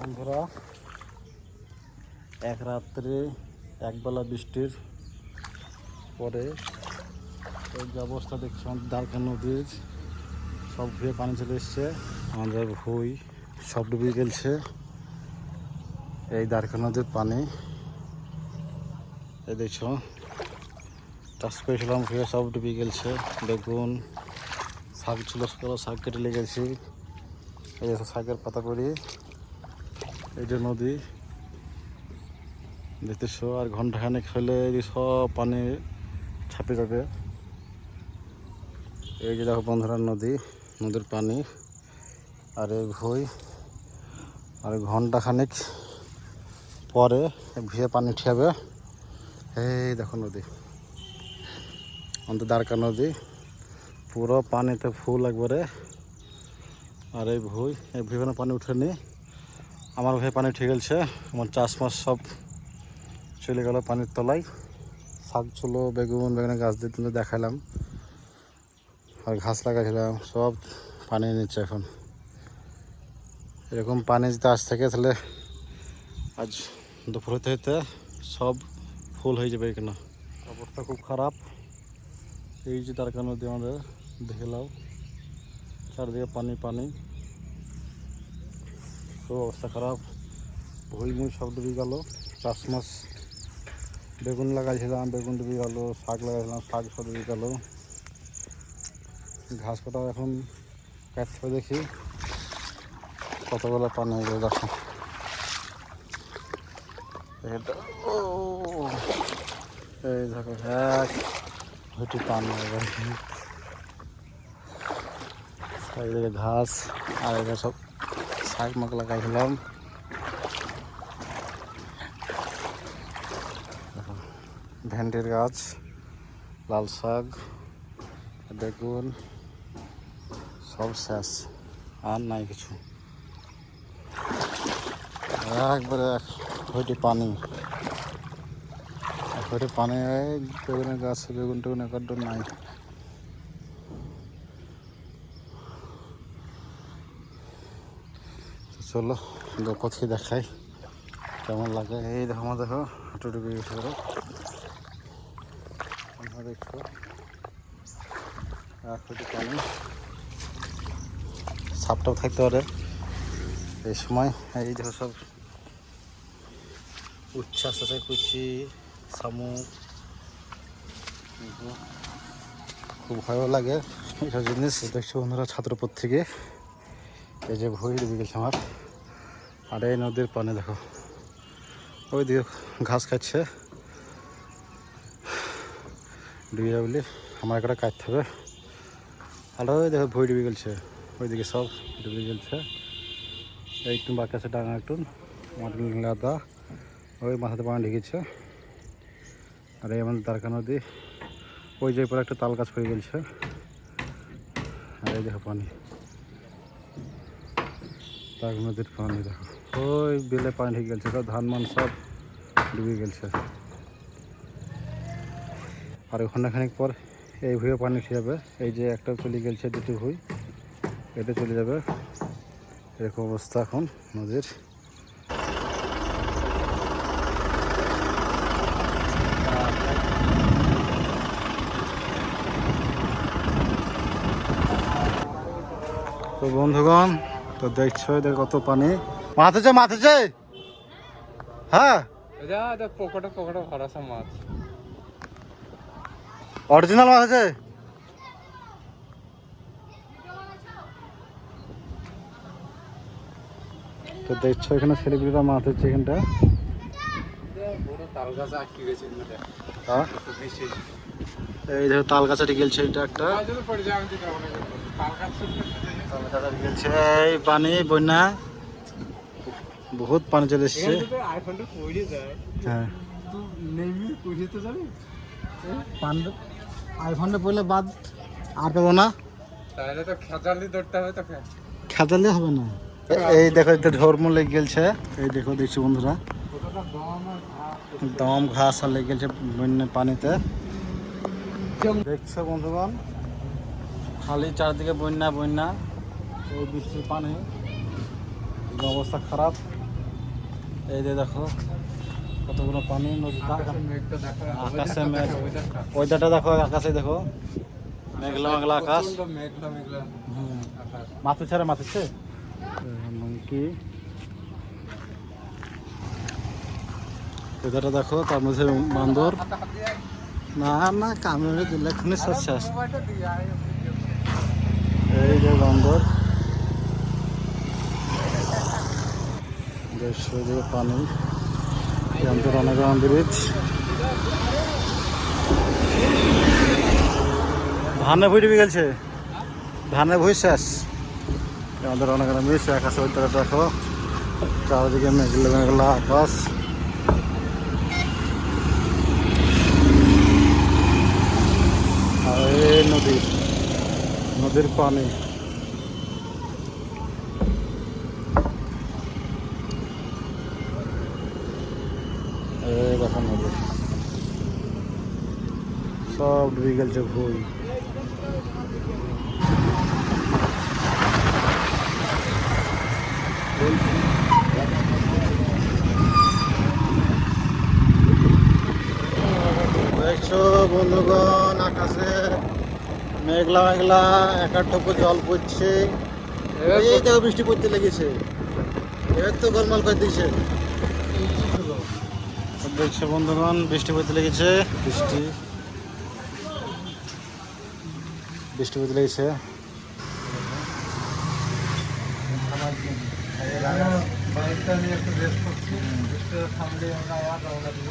বন্ধুরা, এক রাত্রে একবেলা বৃষ্টির পরে এই যে অবস্থা দেখছি, আমাদের দ্বারকা নদীর সব ভুয়ে পানি চলে এসছে। আমাদের ভুই সব ডুবে গেছে এই দ্বারকা নদীর পানি। এই দেখছো, চাষ করেছিলাম ভুয়ে সব ডুবে গেছে। বেগুন, শাক ছিল, শাক কেটে লেগেছি। এই শাকের পাতা করি, এই যে নদী দেখতেছো। আর ঘন্টাখানেক হলে সব পানি ছাপে যাবে। এই যে দেখো বন্ধুরা, নদীর পানি আর এই ভুই। আর ঘন্টাখানেক পরে ভুয়ে পানি উঠাবে। এই দেখো নদী, আমাদের দ্বারকা নদী পুরো পানিতে ফুল একবারে। আর এই ভুই কোনো পানি উঠেনি, আমার ভুয়ে পানি উঠে গেছে। আমার চাষ মাস সব চলে গেল পানির তলায়। শাক ছিল, বেগুনের গাছ দিয়ে তুমি দেখালাম, আর ঘাস লাগাইছিলাম, সব পানি নিচ্ছে এখন। এরকম পানি যদি আজ থেকে, তাহলে আজ দুপুর হতে হতে সব ফুল হয়ে যাবে এখানে। অবস্থা খুব খারাপ। এই যে দ্বারকা নদী আমাদের দেখলাম, চারদিকে পানি পানি, খুব অবস্থা খারাপ। ভুই মুই সব ডুবে গেল। চাষ মাস বেগুন লাগাইছিলাম, বেগুন ডুবে গেল। শাক লাগাইছিলাম, শাক সব ডুবে গেল। ঘাস কাটাও এখন কাটতে দেখি কতগুলো পানি হয়ে গেল। দেখো এটা, ও এই দেখো এক ভুটি পানি হয়ে গেল। এইদিকে ঘাস, আর এদিকে সব শাক মাক লাগাইছিলাম। ভেন্ডির গাছ, লাল শাক, বেগুন সব শেষ, আর নাই কিছু। একবারে এক হইটি পানি, বেগুনের গাছ, বেগুন টেগুন একটা নাই। চলো কোথায় দেখাই কেমন লাগে। এই দেখো, আমার দেখো হাঁটু ডুবে গেছে। দেখছো এক হইটি পানি, সাপটাও থাকতে পারে এই সময়। এই দেখো সব উচ্ছ্বাস আছে, কুচি, শামুক, খুব ভয়ও লাগে এইসব জিনিস। দেখছো বন্ধুরা, ছাদের উপর থেকে এই যে ভুই ডুবে গেছে আমার। আর এই নদীর পানি দেখো, ওই দিকে ঘাস খাচ্ছে, ডুবে যাবে বলে আমার একটা কাটতে হবে। আর ওই দেখো ভুই ডুবে গেছে, ওইদিকে সব ডুবে গেছে। একটু বাকি আছে, ডাঙা একটু মাটি লাদা, ওই মাথাতে পানি ঢেকেছে। আর এই আমাদের দ্বারকা নদী, ওই যে পরে একটা তাল গাছ পড়ে গেছে। আর এই দেখো পানি, দ্বারকা নদীর পানি দেখো, ওই বেলে পানি ঢেকে গেছে, সব ধান মান সব ডুবে গেছে। আর ঘন্টাখানিক পর এই ভুঁয়ে পানি উঠে যাবে। এই যে একটা চলে গেছে, দুটি ভুঁই, এটা চলে যাবে। এরকম অবস্থা এখন নদীর। তো বন্ধুগণ, তো দেখছো এদের কত পানি মাথেছে। হ্যাঁ, পকেটে ভরাসা মাছ, অরিজিনাল মাছ আছে। তো দেখছো এখানে সেলিব্রিটিরা মাছ হচ্ছে এখানটা। এই দেখো তাল গাছ আটকে গেছে, এটা একটা এই পানি বন্যা, বহুত পানি চলে এসছে। হ্যাঁ, আইফোনটা পড়লে বাদ আর পাবো না, তাহলে তো খেজালি ধরতে হবে। তো খেতালে হবে না। এই দেখো এটা ঝড় লেগে গেছে। এই দেখো, দেখছি বন্ধুরা, দম ঘাস আর লেগে গেছে বন্যা পানিতে। দেখছো বন্ধুগণ, খালি চারদিকে বন্যা, এই বৃষ্টির পানি, অবস্থা খারাপ। এই যে দেখো কতগুলো পানি নদী, আকাশের মেঘটা দেখো, আকাশে মেঘ, ওয়েদারটা। ওয়েদারটা দেখো, আকাশে দেখো মেঘলা মেঘলা আকাশ। প্রচণ্ড মেঘলা মেঘলা আকাশ। মাথা ছাড়া মাথাচ্ছে কি ওয়েদারটা দেখো, তার মধ্যে বান্দর। না না কামড়ে দিলে এক্ষুনি সব শেষ। এই যে বান্দর, দেড়শো যে পানি রানাগ্রাম ব্রিজ। ধানে ভুই ডুবে গেছে, ধানে ভুই শেষ আমাদের রানাগ্রাম ব্রিজ। আকাশে ওই তারা দেখো, চারিদিকে মেঘলা মেঘলা আকাশ। আর এই নদীর পানি। এই দেখো নদী সব ডুবে গেছে ভুই। দেখছো বন্ধুগণ, আকাশে মেঘলা মেঘলা একার ঠোপো জল পড়ছে। এই দেখো বৃষ্টি পড়তে লেগেছে, এবার তো গোলমাল করে দিয়েছে। দেখছো বন্ধুগণ, বৃষ্টি পড়তে লেগেছে, বৃষ্টি পড়তে লেগেছে। বাইকটা নিয়ে একটু রেস্ট করছি, বৃষ্টিটা থামলে আমরা আবার রওনা দিব।